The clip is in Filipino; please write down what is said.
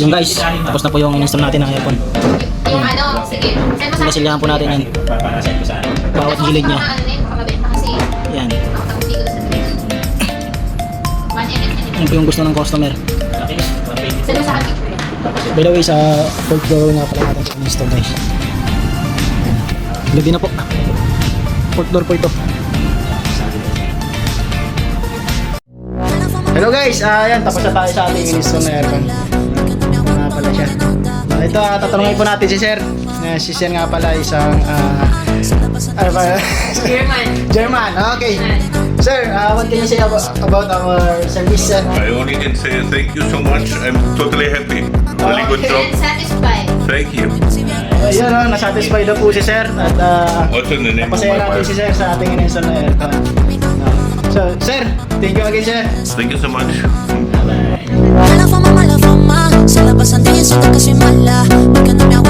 Yung guys, tapos na po yung install natin ng aircon. Yung ano, sige. Send mo sa Sinasilyahan po natin yan. Paparaset ko sa ano. Bawat gilid niya. Ano na yun, makabenta kasi. Yan. Nakatapos dito sa dress. 1 mm. Yan po yung gusto ng customer. Okay, 120. Send mo sa akin. By the way, sa fourth floor nga pala natin sa install guys. Gabi na po. Fourth floor po ito. Hello guys, ayan, tapos na tayo sa ating install na aircon. Ito nga pala siya. Ito, tatanungin po natin si Sir. Si Sir nga pala isang ano ba? German. German, okay. Sir, what can you say about our service, sir? I only can say thank you so much. I'm totally happy. Really good job. And satisfied. Thank you. Ayun, nasatisfy daw po si Sir. At What's in the name of napasaya my natin si wife? Sir sa ating in-install na aircon. So, Sir, thank you again, Sir. Thank you so much. Mala fama, sa labasan din, suka kasi mala. Di ka na